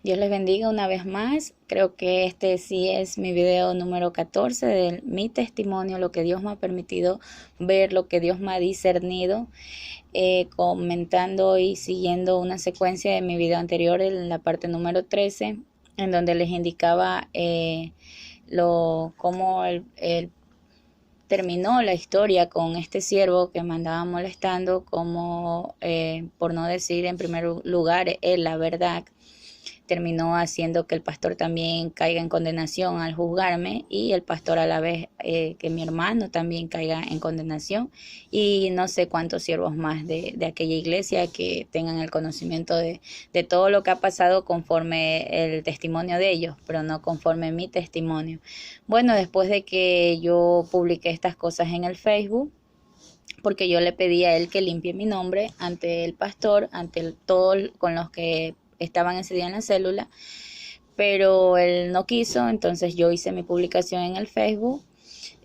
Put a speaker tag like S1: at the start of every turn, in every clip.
S1: Dios les bendiga una vez más. Creo que este sí es mi video número 14 de mi testimonio, lo que Dios me ha permitido ver, lo que Dios me ha discernido, comentando y siguiendo una secuencia de mi video anterior en la parte número 13, en donde les indicaba cómo el terminó la historia con este siervo que me andaba molestando, como por no decir en primer lugar la verdad, terminó haciendo que el pastor también caiga en condenación al juzgarme, y el pastor a la vez que mi hermano también caiga en condenación, y no sé cuántos siervos más de aquella iglesia que tengan el conocimiento de todo lo que ha pasado conforme el testimonio de ellos, pero no conforme mi testimonio. Bueno, después de que yo publiqué estas cosas en el Facebook, porque yo le pedí a él que limpie mi nombre ante el pastor, ante todos con los que estaban ese día en la célula, pero él no quiso. Entonces yo hice mi publicación en el Facebook.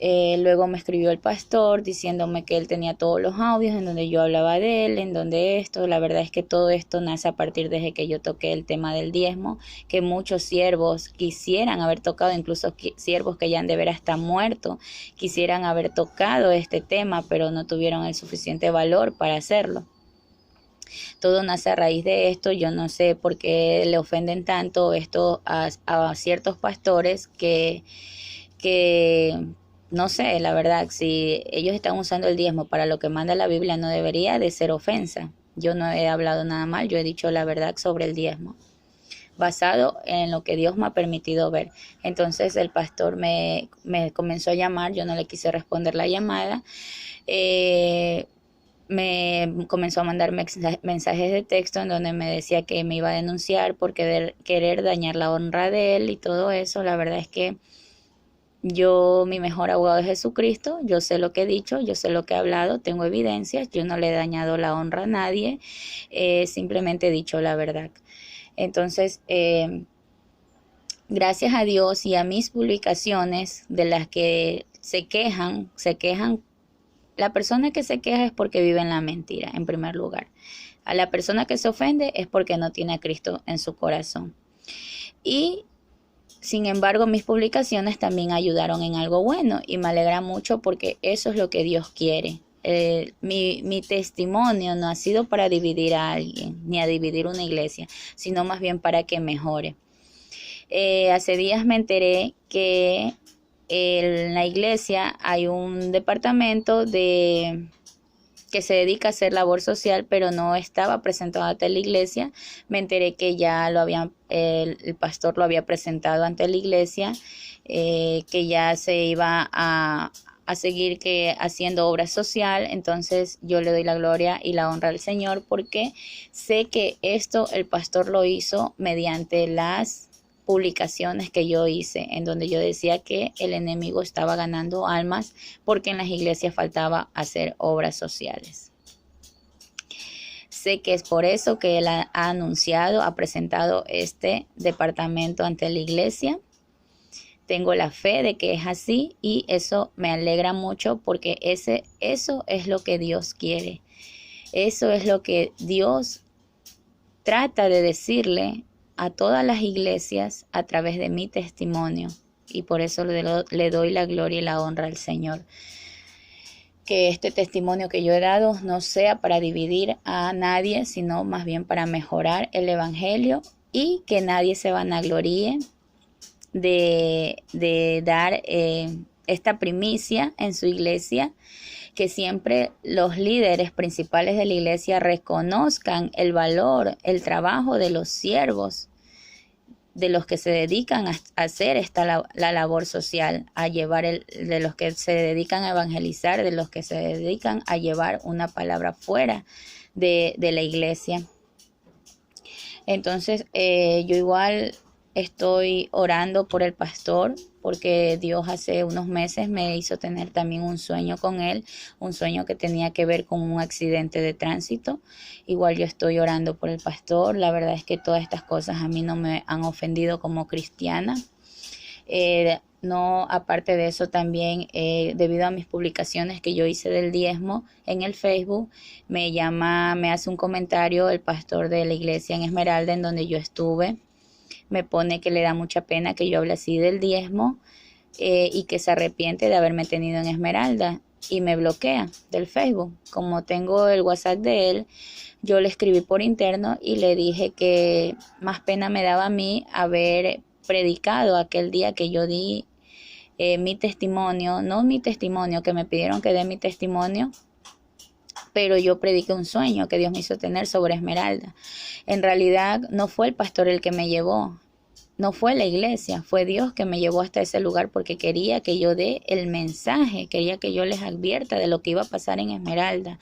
S1: Luego me escribió el pastor diciéndome que él tenía todos los audios en donde yo hablaba de él, en donde esto, la verdad es que todo esto nace a partir desde que yo toqué el tema del diezmo, que muchos siervos quisieran haber tocado, incluso siervos que ya han de ver hasta muerto, quisieran haber tocado este tema, pero no tuvieron el suficiente valor para hacerlo. Todo nace a raíz de esto. Yo no sé por qué le ofenden tanto esto a ciertos pastores que no sé, la verdad, si ellos están usando el diezmo para lo que manda la Biblia, no debería de ser ofensa. Yo no he hablado nada mal, yo he dicho la verdad sobre el diezmo, basado en lo que Dios me ha permitido ver. Entonces el pastor me comenzó a llamar, yo no le quise responder la llamada. Me comenzó a mandar mensajes de texto en donde me decía que me iba a denunciar por querer dañar la honra de él y todo eso. La verdad es que mi mejor abogado es Jesucristo, yo sé lo que he dicho, yo sé lo que he hablado, tengo evidencias, yo no le he dañado la honra a nadie, simplemente he dicho la verdad. Entonces, gracias a Dios y a mis publicaciones de las que se quejan. La persona que se queja es porque vive en la mentira, en primer lugar. A la persona que se ofende es porque no tiene a Cristo en su corazón. Y sin embargo, mis publicaciones también ayudaron en algo bueno, y me alegra mucho porque eso es lo que Dios quiere. Mi testimonio no ha sido para dividir a alguien ni a dividir una iglesia, sino más bien para que mejore. Hace días me enteré que en la iglesia hay un departamento que se dedica a hacer labor social, pero no estaba presentado ante la iglesia. Me enteré que ya el pastor lo había presentado ante la iglesia, que ya se iba a seguir haciendo obra social. Entonces yo le doy la gloria y la honra al Señor, porque sé que esto el pastor lo hizo mediante las publicaciones que yo hice, en donde yo decía que el enemigo estaba ganando almas porque en las iglesias faltaba hacer obras sociales. Sé que es por eso que él ha anunciado, ha presentado este departamento ante la iglesia. Tengo la fe de que es así, y eso me alegra mucho, porque eso es lo que Dios quiere. Eso es lo que Dios trata de decirle a todas las iglesias a través de mi testimonio, y por eso le doy la gloria y la honra al Señor. Que este testimonio que yo he dado no sea para dividir a nadie, sino más bien para mejorar el evangelio, y que nadie se vanagloríe de dar esta primicia en su iglesia. Que siempre los líderes principales de la iglesia reconozcan el valor, el trabajo de los siervos, de los que se dedican a hacer la labor social, de los que se dedican a evangelizar, de los que se dedican a llevar una palabra fuera de la iglesia. Entonces, yo igual estoy orando por el pastor, porque Dios hace unos meses me hizo tener también un sueño con él, un sueño que tenía que ver con un accidente de tránsito. Igual yo estoy orando por el pastor. La verdad es que todas estas cosas a mí no me han ofendido como cristiana. No, aparte de eso también, debido a mis publicaciones que yo hice del diezmo en el Facebook, me hace un comentario el pastor de la iglesia en Esmeralda, en donde yo estuve, me pone que le da mucha pena que yo hable así del diezmo, y que se arrepiente de haberme tenido en Esmeralda, y me bloquea del Facebook. Como tengo el WhatsApp de él, yo le escribí por interno y le dije que más pena me daba a mí haber predicado aquel día que yo di mi testimonio, no mi testimonio, que me pidieron que dé mi testimonio, pero yo prediqué un sueño que Dios me hizo tener sobre Esmeralda. En realidad no fue el pastor el que me llevó, no fue la iglesia, fue Dios que me llevó hasta ese lugar, porque quería que yo dé el mensaje, quería que yo les advierta de lo que iba a pasar en Esmeralda.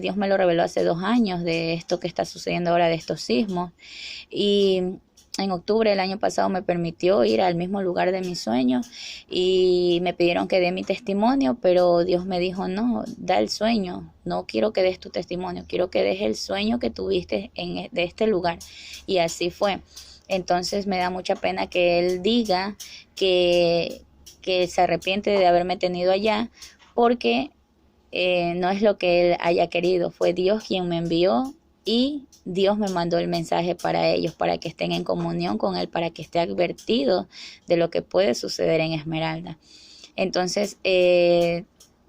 S1: Dios me lo reveló hace 2 años, de esto que está sucediendo ahora, de estos sismos. Y en octubre del año pasado me permitió ir al mismo lugar de mis sueños y me pidieron que dé mi testimonio, pero Dios me dijo: no, da el sueño, no quiero que des tu testimonio, quiero que des el sueño que tuviste de este lugar. Y así fue. Entonces me da mucha pena que él diga que se arrepiente de haberme tenido allá, porque no es lo que él haya querido, fue Dios quien me envió, y Dios me mandó el mensaje para ellos, para que estén en comunión con él, para que esté advertido de lo que puede suceder en Esmeralda. Entonces,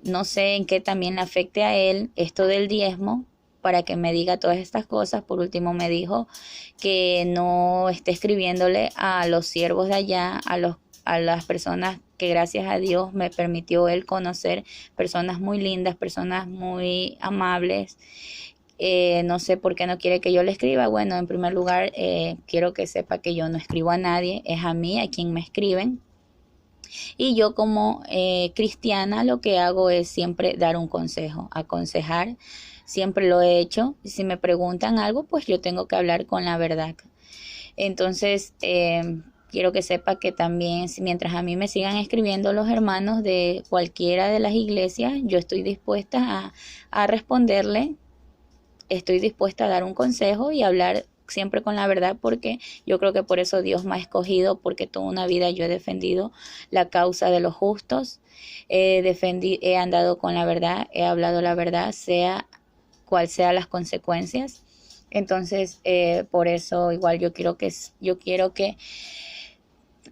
S1: no sé en qué también le afecte a él esto del diezmo, para que me diga todas estas cosas. Por último me dijo que no esté escribiéndole a los siervos de allá, a las personas que gracias a Dios me permitió él conocer, personas muy lindas, personas muy amables. No sé por qué no quiere que yo le escriba. Bueno, en primer lugar, quiero que sepa que yo no escribo a nadie, es a mí a quien me escriben. Y yo como cristiana lo que hago es siempre dar un consejo, aconsejar. Siempre lo he hecho. Si me preguntan algo, pues yo tengo que hablar con la verdad. Entonces, quiero que sepa que también, mientras a mí me sigan escribiendo los hermanos de cualquiera de las iglesias, yo estoy dispuesta a responderle, estoy dispuesta a dar un consejo y hablar siempre con la verdad, porque yo creo que por eso Dios me ha escogido, porque toda una vida yo he defendido la causa de los justos, he andado con la verdad, he hablado la verdad, sea cual sean las consecuencias. Entonces, por eso igual yo quiero que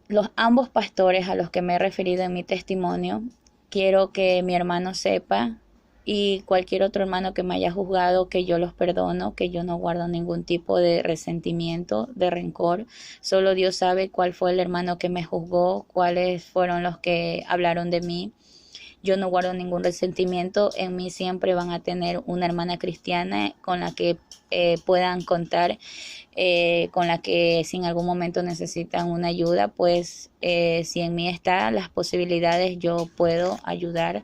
S1: los ambos pastores a los que me he referido en mi testimonio, quiero que mi hermano sepa, y cualquier otro hermano que me haya juzgado, que yo los perdono, que yo no guardo ningún tipo de resentimiento, de rencor. Solo Dios sabe cuál fue el hermano que me juzgó, cuáles fueron los que hablaron de mí. Yo no guardo ningún resentimiento, en mí siempre van a tener una hermana cristiana con la que puedan contar, con la que si en algún momento necesitan una ayuda, pues si en mí están las posibilidades, yo puedo ayudar.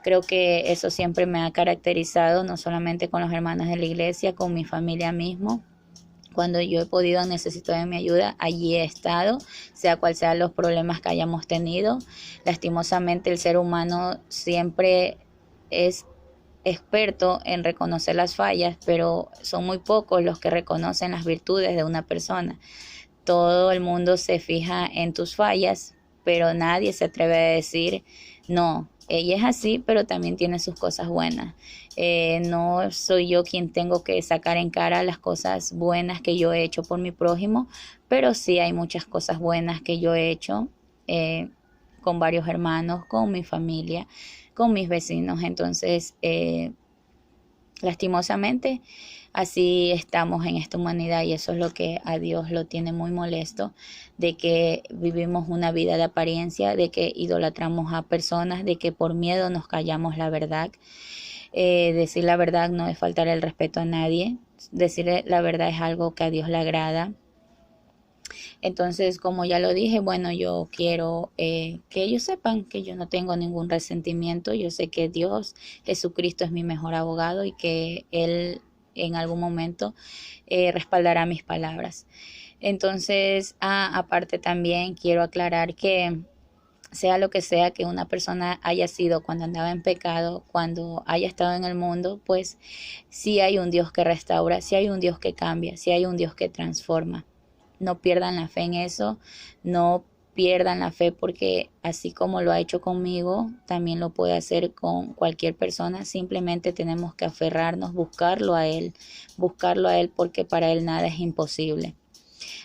S1: Creo que eso siempre me ha caracterizado, no solamente con los hermanos de la iglesia, con mi familia mismo. Cuando yo he podido necesitar de mi ayuda, allí he estado, sea cual sean los problemas que hayamos tenido. Lastimosamente el ser humano siempre es experto en reconocer las fallas, pero son muy pocos los que reconocen las virtudes de una persona. Todo el mundo se fija en tus fallas, pero nadie se atreve a decir: no, ella es así, pero también tiene sus cosas buenas. No soy yo quien tengo que sacar en cara las cosas buenas que yo he hecho por mi prójimo, pero sí hay muchas cosas buenas que yo he hecho con varios hermanos, con mi familia, con mis vecinos. Entonces, lastimosamente, así estamos en esta humanidad, y eso es lo que a Dios lo tiene muy molesto, de que vivimos una vida de apariencia, de que idolatramos a personas, de que por miedo nos callamos la verdad. Decir la verdad no es faltar el respeto a nadie, decir la verdad es algo que a Dios le agrada. Entonces, como ya lo dije, bueno, yo quiero que ellos sepan que yo no tengo ningún resentimiento. Yo sé que Dios, Jesucristo, es mi mejor abogado, y que Él en algún momento respaldará mis palabras. Entonces, aparte también quiero aclarar que sea lo que sea que una persona haya sido cuando andaba en pecado, cuando haya estado en el mundo, pues sí hay un Dios que restaura, sí hay un Dios que cambia, sí hay un Dios que transforma. No pierdan la fe en eso, no pierdan la fe, porque así como lo ha hecho conmigo, también lo puede hacer con cualquier persona. Simplemente tenemos que aferrarnos, buscarlo a Él, porque para Él nada es imposible.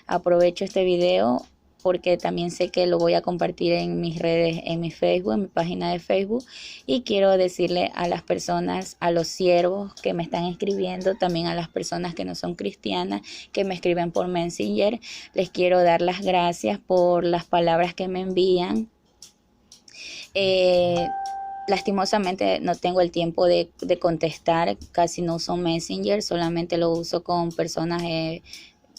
S1: Aprovecho este video porque también sé que lo voy a compartir en mis redes, en mi Facebook, en mi página de Facebook. Y quiero decirle a las personas, a los siervos que me están escribiendo, también a las personas que no son cristianas, que me escriben por Messenger, les quiero dar las gracias por las palabras que me envían. Lastimosamente no tengo el tiempo de contestar, casi no uso Messenger, solamente lo uso con personas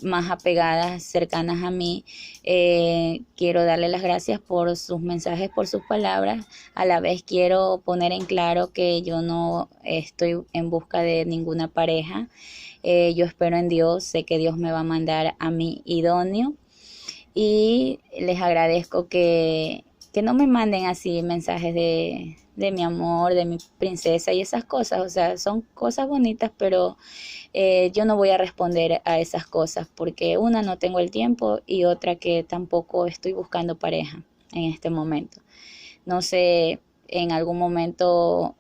S1: más apegadas, cercanas a mí. Quiero darle las gracias por sus mensajes, por sus palabras. A la vez quiero poner en claro que yo no estoy en busca de ninguna pareja. Yo espero en Dios, sé que Dios me va a mandar a mi idóneo. Y les agradezco que no me manden así mensajes de mi amor, de mi princesa y esas cosas. O sea, son cosas bonitas, pero yo no voy a responder a esas cosas porque una, no tengo el tiempo, y otra, que tampoco estoy buscando pareja en este momento. No sé, en algún momento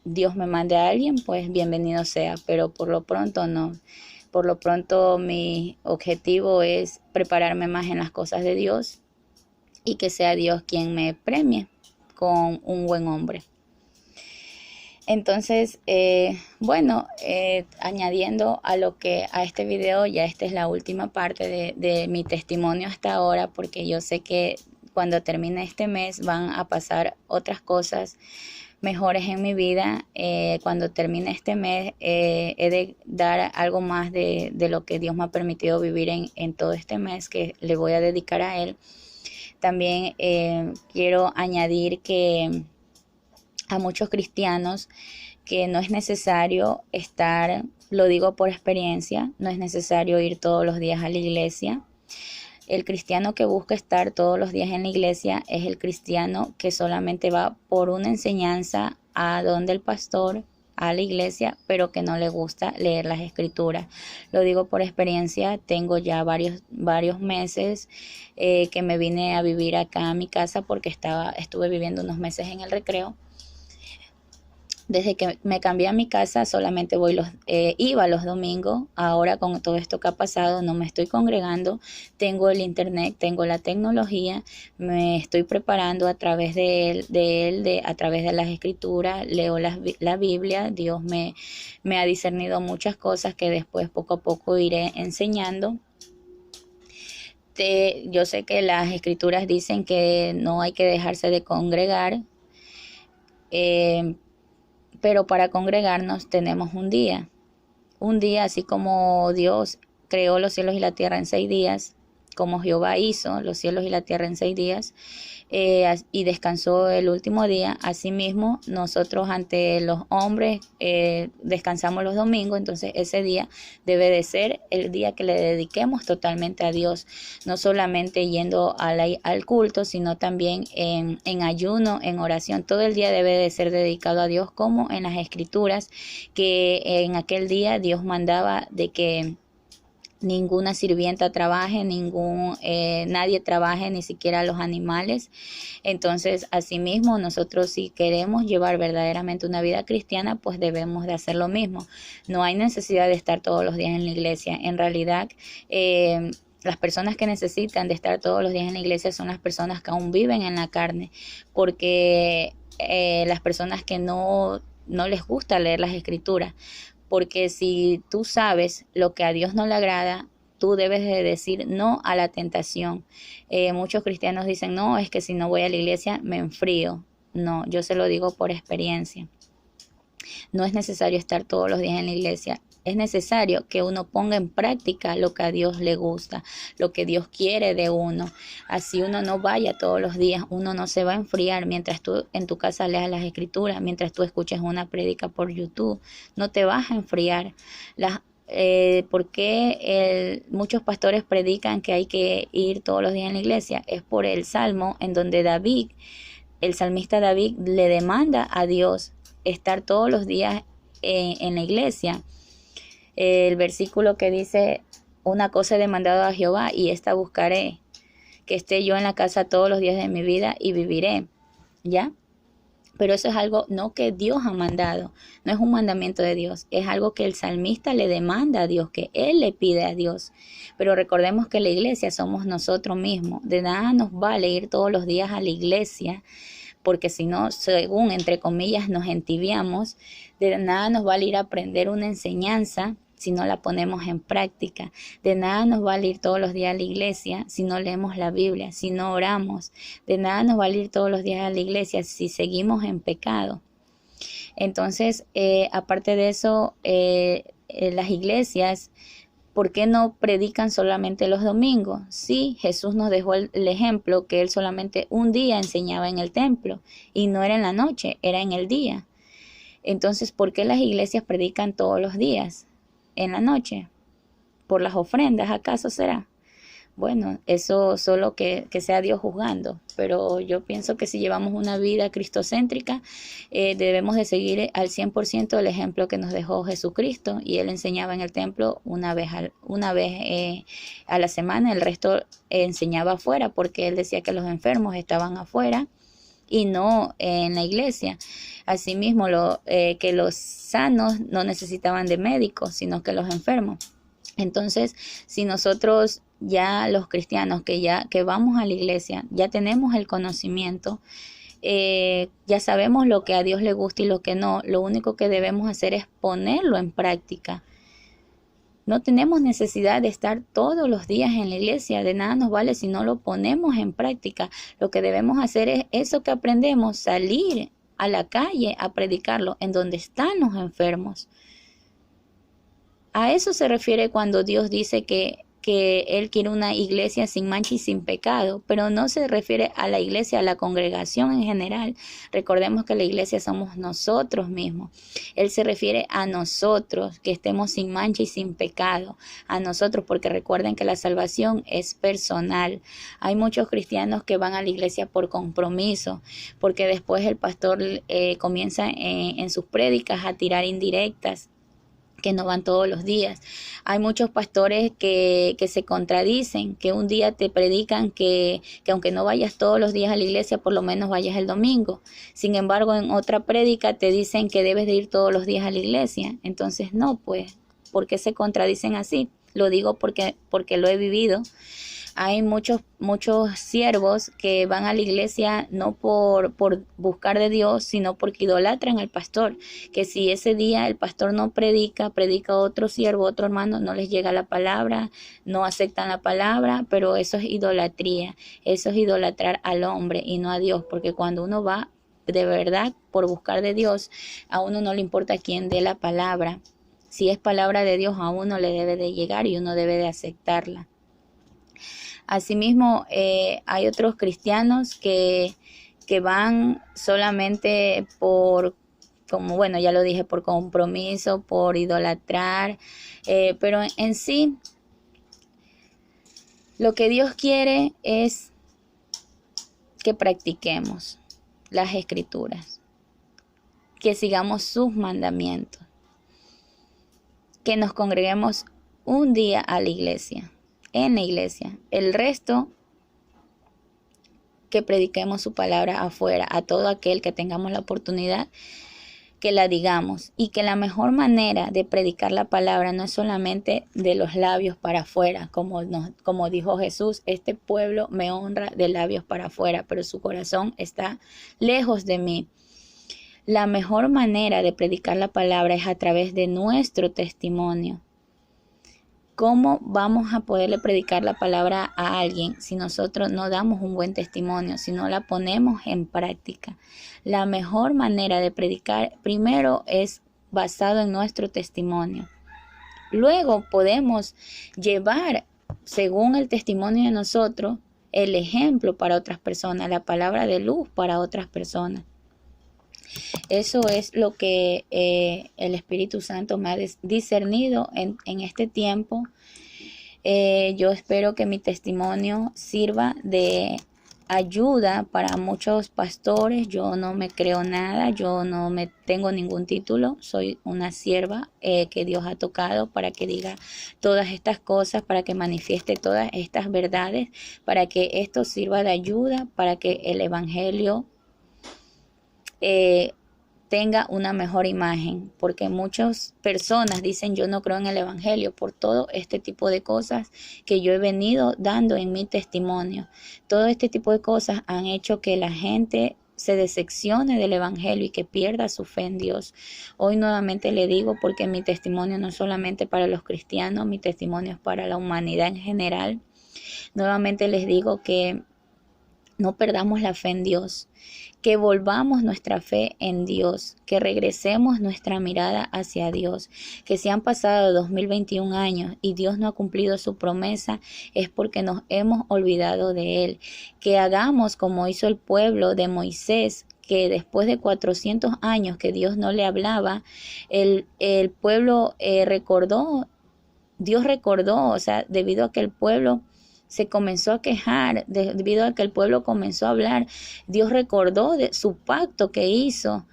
S1: Dios me mande a alguien, pues bienvenido sea, pero por lo pronto no. Por lo pronto mi objetivo es prepararme más en las cosas de Dios y que sea Dios quien me premie con un buen hombre. Entonces, añadiendo a este video, ya esta es la última parte de mi testimonio hasta ahora, porque yo sé que cuando termine este mes van a pasar otras cosas mejores en mi vida. Cuando termine este mes he de dar algo más de lo que Dios me ha permitido vivir en todo este mes, que le voy a dedicar a Él. También quiero añadir que a muchos cristianos, que no es necesario estar, lo digo por experiencia, no es necesario ir todos los días a la iglesia. El cristiano que busca estar todos los días en la iglesia es el cristiano que solamente va por una enseñanza a donde el pastor, a la iglesia, pero que no le gusta leer las escrituras. Lo digo por experiencia, tengo ya varios meses que me vine a vivir acá a mi casa porque estuve viviendo unos meses en el Recreo. Desde que me cambié a mi casa solamente iba los domingos. Ahora con todo esto que ha pasado no me estoy congregando. Tengo el internet, tengo la tecnología, me estoy preparando a través a través de las escrituras, leo la Biblia. Dios me ha discernido muchas cosas que después poco a poco iré enseñando. Yo sé que las escrituras dicen que no hay que dejarse de congregar, pero para congregarnos tenemos un día así como Dios creó los cielos y la tierra en 6 días, como Jehová hizo los cielos y la tierra en 6 días, y descansó el último día. Asimismo, nosotros ante los hombres descansamos los domingos, entonces ese día debe de ser el día que le dediquemos totalmente a Dios, no solamente yendo al culto, sino también en ayuno, en oración. Todo el día debe de ser dedicado a Dios, como en las escrituras, que en aquel día Dios mandaba de que ninguna sirvienta trabaje, nadie trabaje, ni siquiera los animales. Entonces, asimismo, nosotros, si queremos llevar verdaderamente una vida cristiana, pues debemos de hacer lo mismo. No hay necesidad de estar todos los días en la iglesia. En realidad, las personas que necesitan de estar todos los días en la iglesia son las personas que aún viven en la carne, porque las personas que no les gusta leer las escrituras. Porque si tú sabes lo que a Dios no le agrada, tú debes de decir no a la tentación. Muchos cristianos dicen, no, es que si no voy a la iglesia me enfrío. No, yo se lo digo por experiencia. No es necesario estar todos los días en la iglesia. Es necesario que uno ponga en práctica lo que a Dios le gusta, lo que Dios quiere de uno. Así uno no vaya todos los días, uno no se va a enfriar mientras tú en tu casa leas las escrituras, mientras tú escuches una prédica por YouTube. No te vas a enfriar. ¿Por qué muchos pastores predican que hay que ir todos los días en la iglesia? Es por el Salmo en donde el salmista David, le demanda a Dios estar todos los días en la iglesia. El versículo que dice, una cosa he demandado a Jehová y esta buscaré, que esté yo en la casa todos los días de mi vida y viviré, ¿ya? Pero eso es algo no que Dios ha mandado, no es un mandamiento de Dios, es algo que el salmista le demanda a Dios, que él le pide a Dios. Pero recordemos que la iglesia somos nosotros mismos. De nada nos vale ir todos los días a la iglesia, porque si no, según entre comillas, nos entibiamos. De nada nos vale ir a aprender una enseñanza si no la ponemos en práctica. De nada nos vale ir todos los días a la iglesia si no leemos la Biblia, si no oramos. De nada nos vale ir todos los días a la iglesia si seguimos en pecado. Entonces, aparte de eso, las iglesias, ¿por qué no predican solamente los domingos? Sí, Jesús nos dejó el ejemplo que él solamente un día enseñaba en el templo y no era en la noche, era en el día. Entonces, ¿por qué las iglesias predican todos los días en la noche? ¿Por las ofrendas acaso será? Bueno, eso solo que sea Dios juzgando, pero yo pienso que si llevamos una vida cristocéntrica, debemos de seguir al 100% el ejemplo que nos dejó Jesucristo, y él enseñaba en el templo una vez a la semana, el resto enseñaba afuera, porque él decía que los enfermos estaban afuera y no en la iglesia. Asimismo, que los sanos no necesitaban de médicos, sino que los enfermos. Entonces, si nosotros ya los cristianos que vamos a la iglesia, ya tenemos el conocimiento, ya sabemos lo que a Dios le gusta y lo que no, lo único que debemos hacer es ponerlo en práctica. No tenemos necesidad de estar todos los días en la iglesia, de nada nos vale si no lo ponemos en práctica. Lo que debemos hacer es eso que aprendemos, salir a la calle a predicarlo en donde están los enfermos. A eso se refiere cuando Dios dice que Él quiere una iglesia sin mancha y sin pecado, pero no se refiere a la iglesia, a la congregación en general. Recordemos que la iglesia somos nosotros mismos. Él se refiere a nosotros, que estemos sin mancha y sin pecado, a nosotros, porque recuerden que la salvación es personal. Hay muchos cristianos que van a la iglesia por compromiso, porque después el pastor comienza en sus prédicas a tirar indirectas, que no van todos los días. Hay muchos pastores que se contradicen, que un día te predican que aunque no vayas todos los días a la iglesia, por lo menos vayas el domingo. Sin embargo, en otra prédica te dicen que debes de ir todos los días a la iglesia. Entonces, no, pues, ¿por qué se contradicen así? Lo digo porque lo he vivido. Hay muchos siervos que van a la iglesia no por buscar de Dios, sino porque idolatran al pastor. Que si ese día el pastor no predica otro siervo, otro hermano, no les llega la palabra, no aceptan la palabra, pero eso es idolatría. Eso es idolatrar al hombre y no a Dios, porque cuando uno va de verdad por buscar de Dios, a uno no le importa quién dé la palabra. Si es palabra de Dios, a uno le debe de llegar y uno debe de aceptarla. Asimismo, hay otros cristianos que van solamente como bueno, ya lo dije, por compromiso, por idolatrar, pero en sí, lo que Dios quiere es que practiquemos las Escrituras, que sigamos sus mandamientos, que nos congreguemos un día a la iglesia, en la iglesia. El resto, que prediquemos su palabra afuera, a todo aquel que tengamos la oportunidad, que la digamos. Y que la mejor manera de predicar la palabra no es solamente de los labios para afuera, como dijo Jesús: este pueblo me honra de labios para afuera, pero su corazón está lejos de mí. La mejor manera de predicar la palabra es a través de nuestro testimonio. ¿Cómo vamos a poderle predicar la palabra a alguien si nosotros no damos un buen testimonio, si no la ponemos en práctica? La mejor manera de predicar primero es basado en nuestro testimonio. Luego podemos llevar, según el testimonio de nosotros, el ejemplo para otras personas, la palabra de luz para otras personas. Eso es lo que el Espíritu Santo me ha discernido en este tiempo. Yo espero que mi testimonio sirva de ayuda para muchos pastores. Yo no me creo nada, yo no me tengo ningún título, soy una sierva que Dios ha tocado para que diga todas estas cosas, para que manifieste todas estas verdades, para que esto sirva de ayuda, para que el Evangelio eh, tenga una mejor imagen, porque muchas personas dicen yo no creo en el Evangelio por todo este tipo de cosas que yo he venido dando en mi testimonio. Todo este tipo de cosas han hecho que la gente se decepcione del Evangelio y que pierda su fe en Dios. Hoy nuevamente le digo, porque mi testimonio no es solamente para los cristianos, mi testimonio es para la humanidad en general. Nuevamente les digo que no perdamos la fe en Dios, que volvamos nuestra fe en Dios, que regresemos nuestra mirada hacia Dios, que si han pasado 2021 años y Dios no ha cumplido su promesa, es porque nos hemos olvidado de Él, que hagamos como hizo el pueblo de Moisés, que después de 400 años que Dios no le hablaba, el pueblo recordó, Dios recordó, o sea, debido a que el pueblo se comenzó a quejar, debido a que el pueblo comenzó a hablar, Dios recordó de su pacto que hizo,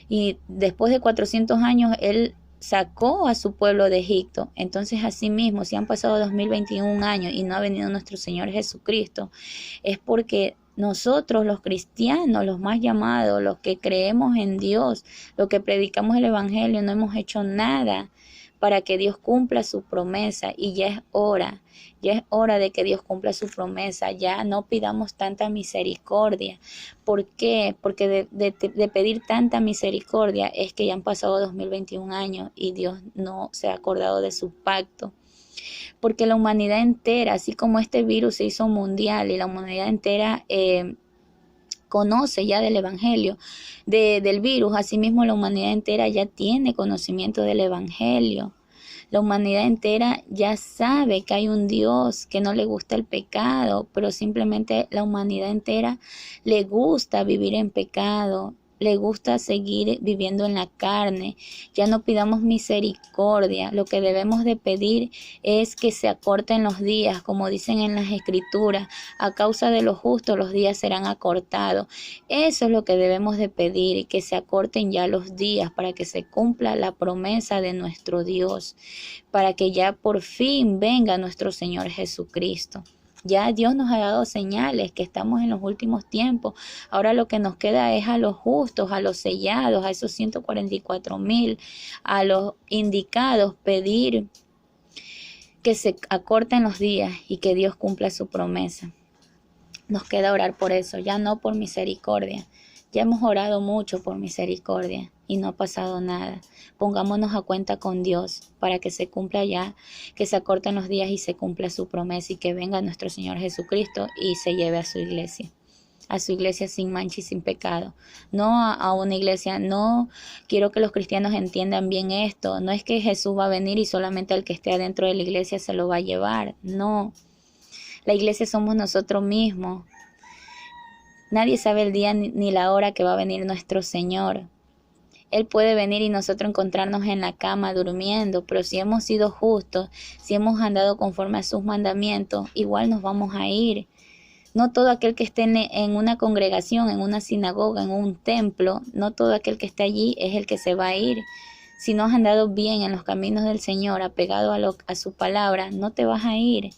S1: y después de 400 años Él sacó a su pueblo de Egipto. Entonces, asimismo, si han pasado 2021 años y no ha venido nuestro Señor Jesucristo, es porque nosotros los cristianos, los más llamados, los que creemos en Dios, los que predicamos el Evangelio, no hemos hecho nada para que Dios cumpla su promesa, y ya es hora de que Dios cumpla su promesa. Ya no pidamos tanta misericordia. ¿Por qué? Porque de pedir tanta misericordia es que ya han pasado 2021 años y Dios no se ha acordado de su pacto. Porque la humanidad entera, así como este virus se hizo mundial y la humanidad entera conoce ya del Evangelio, del virus, asimismo la humanidad entera ya tiene conocimiento del Evangelio. La humanidad entera ya sabe que hay un Dios, que no le gusta el pecado, pero simplemente la humanidad entera le gusta vivir en pecado, le gusta seguir viviendo en la carne. Ya no pidamos misericordia, lo que debemos de pedir es que se acorten los días, como dicen en las escrituras, a causa de los justos los días serán acortados. Eso es lo que debemos de pedir, que se acorten ya los días para que se cumpla la promesa de nuestro Dios, para que ya por fin venga nuestro Señor Jesucristo. Ya Dios nos ha dado señales que estamos en los últimos tiempos. Ahora lo que nos queda es a los justos, a los sellados, a esos 144,000, a los indicados, pedir que se acorten los días y que Dios cumpla su promesa. Nos queda orar por eso, ya no por misericordia. Ya hemos orado mucho por misericordia y no ha pasado nada. Pongámonos a cuenta con Dios para que se cumpla ya, que se acorten los días y se cumpla su promesa, y que venga nuestro Señor Jesucristo y se lleve a su iglesia sin mancha y sin pecado. No a una iglesia, no quiero que los cristianos entiendan bien esto. No es que Jesús va a venir y solamente el que esté adentro de la iglesia se lo va a llevar. No, la iglesia somos nosotros mismos. Nadie sabe el día ni la hora que va a venir nuestro Señor. Él puede venir y nosotros encontrarnos en la cama durmiendo, pero si hemos sido justos, si hemos andado conforme a sus mandamientos, igual nos vamos a ir. No todo aquel que esté en una congregación, en una sinagoga, en un templo, no todo aquel que está allí es el que se va a ir. Si no has andado bien en los caminos del Señor, apegado a su palabra, no te vas a ir.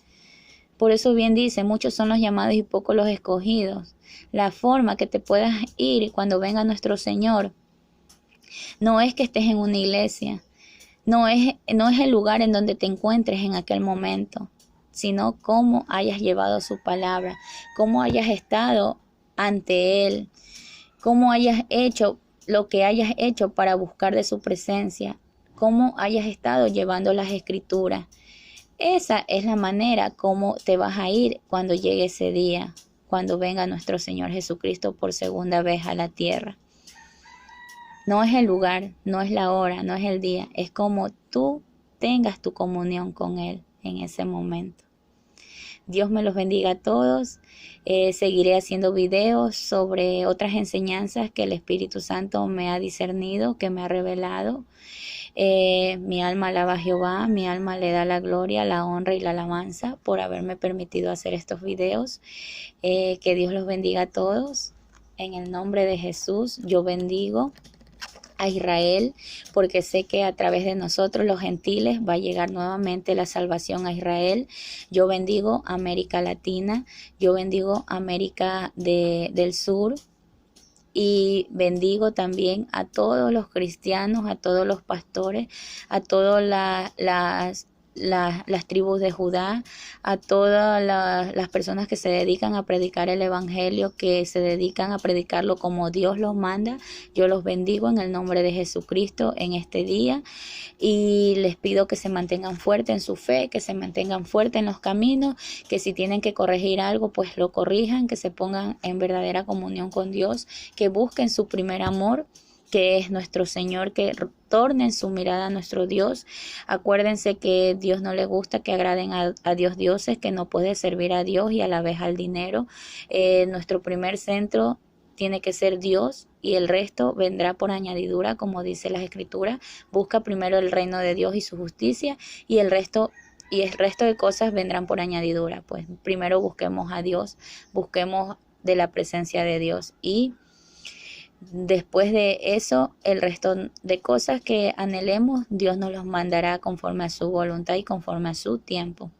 S1: Por eso bien dice, muchos son los llamados y pocos los escogidos. La forma que te puedas ir cuando venga nuestro Señor no es que estés en una iglesia, no es el lugar en donde te encuentres en aquel momento, sino cómo hayas llevado su palabra, cómo hayas estado ante Él, cómo hayas hecho lo que hayas hecho para buscar de su presencia, cómo hayas estado llevando las escrituras. Esa es la manera como te vas a ir cuando llegue ese día, cuando venga nuestro Señor Jesucristo por segunda vez a la tierra. No es el lugar, no es la hora, no es el día, es como tú tengas tu comunión con Él en ese momento. Dios me los bendiga a todos. Seguiré haciendo videos sobre otras enseñanzas que el Espíritu Santo me ha discernido, que me ha revelado. Mi alma alaba a Jehová, mi alma le da la gloria, la honra y la alabanza por haberme permitido hacer estos videos. Que Dios los bendiga a todos. En el nombre de Jesús, yo bendigo a Israel, porque sé que a través de nosotros los gentiles va a llegar nuevamente la salvación a Israel. Yo bendigo América Latina, yo bendigo América del Sur y bendigo también a todos los cristianos, a todos los pastores, a todas las tribus de Judá, a todas las personas que se dedican a predicar el Evangelio, que se dedican a predicarlo como Dios los manda. Yo los bendigo en el nombre de Jesucristo en este día y les pido que se mantengan fuertes en su fe, que se mantengan fuertes en los caminos, que si tienen que corregir algo, pues lo corrijan, que se pongan en verdadera comunión con Dios, que busquen su primer amor, que es nuestro Señor, que tornen su mirada a nuestro Dios. Acuérdense que Dios no le gusta que agraden a Dios dioses, que no puede servir a Dios y a la vez al dinero. Nuestro primer centro tiene que ser Dios y el resto vendrá por añadidura, como dice las Escrituras. Busca primero el reino de Dios y su justicia y el resto de cosas vendrán por añadidura. Pues primero busquemos a Dios, busquemos de la presencia de Dios y después de eso, el resto de cosas que anhelemos, Dios nos los mandará conforme a su voluntad y conforme a su tiempo.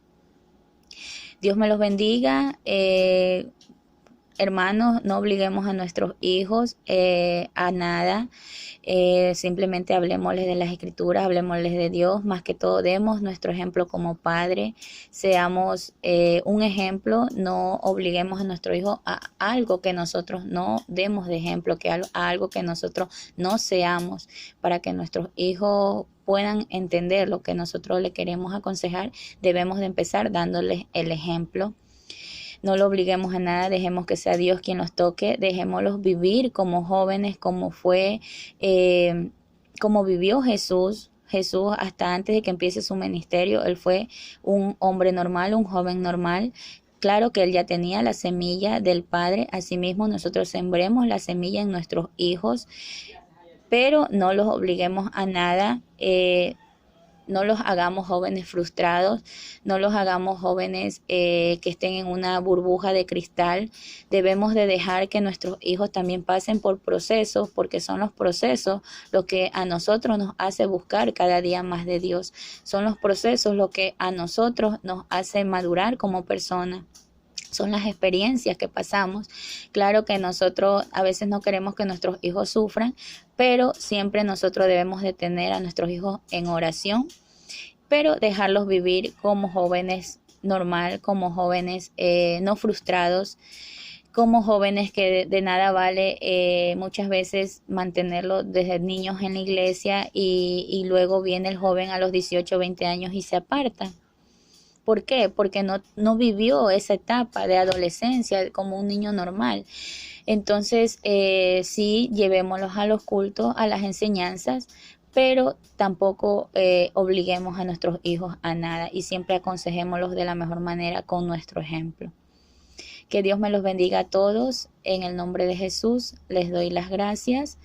S1: Dios me los bendiga. Hermanos, no obliguemos a nuestros hijos a nada. Simplemente hablemosles de las Escrituras, hablemosles de Dios. Más que todo, demos nuestro ejemplo como padre. Seamos un ejemplo. No obliguemos a nuestro hijo a algo que nosotros no demos de ejemplo, a algo que nosotros no seamos, para que nuestros hijos puedan entender lo que nosotros le queremos aconsejar. Debemos de empezar dándoles el ejemplo. No lo obliguemos a nada, dejemos que sea Dios quien los toque, dejémoslos vivir como jóvenes, como vivió Jesús. Jesús, hasta antes de que empiece su ministerio, él fue un hombre normal, un joven normal. Claro que él ya tenía la semilla del Padre. Asimismo, nosotros sembremos la semilla en nuestros hijos, pero no los obliguemos a nada. No los hagamos jóvenes frustrados, no los hagamos jóvenes que estén en una burbuja de cristal. Debemos de dejar que nuestros hijos también pasen por procesos, porque son los procesos lo que a nosotros nos hace buscar cada día más de Dios. Son los procesos lo que a nosotros nos hace madurar como personas. Son las experiencias que pasamos. Claro que nosotros a veces no queremos que nuestros hijos sufran, pero siempre nosotros debemos de tener a nuestros hijos en oración, pero dejarlos vivir como jóvenes normal, como jóvenes no frustrados, como jóvenes que de nada vale muchas veces mantenerlos desde niños en la iglesia y luego viene el joven a los 18 o 20 años y se aparta. ¿Por qué? Porque no vivió esa etapa de adolescencia como un niño normal. Entonces, sí, llevémoslos a los cultos, a las enseñanzas, pero tampoco obliguemos a nuestros hijos a nada y siempre aconsejémoslos de la mejor manera con nuestro ejemplo. Que Dios me los bendiga a todos. En el nombre de Jesús les doy las gracias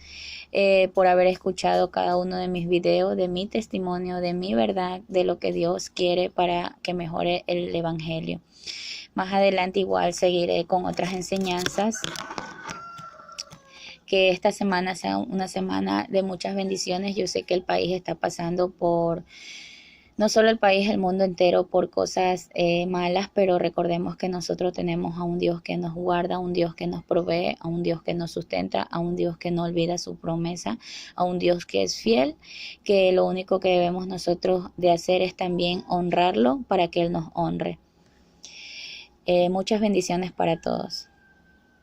S1: por haber escuchado cada uno de mis videos, de mi testimonio, de mi verdad, de lo que Dios quiere para que mejore el Evangelio. Más adelante igual seguiré con otras enseñanzas. Que esta semana sea una semana de muchas bendiciones. Yo sé que el país está pasando por... No solo el país, el mundo entero por cosas malas, pero recordemos que nosotros tenemos a un Dios que nos guarda, a un Dios que nos provee, a un Dios que nos sustenta, a un Dios que no olvida su promesa, a un Dios que es fiel, que lo único que debemos nosotros de hacer es también honrarlo para que Él nos honre. Muchas bendiciones para todos.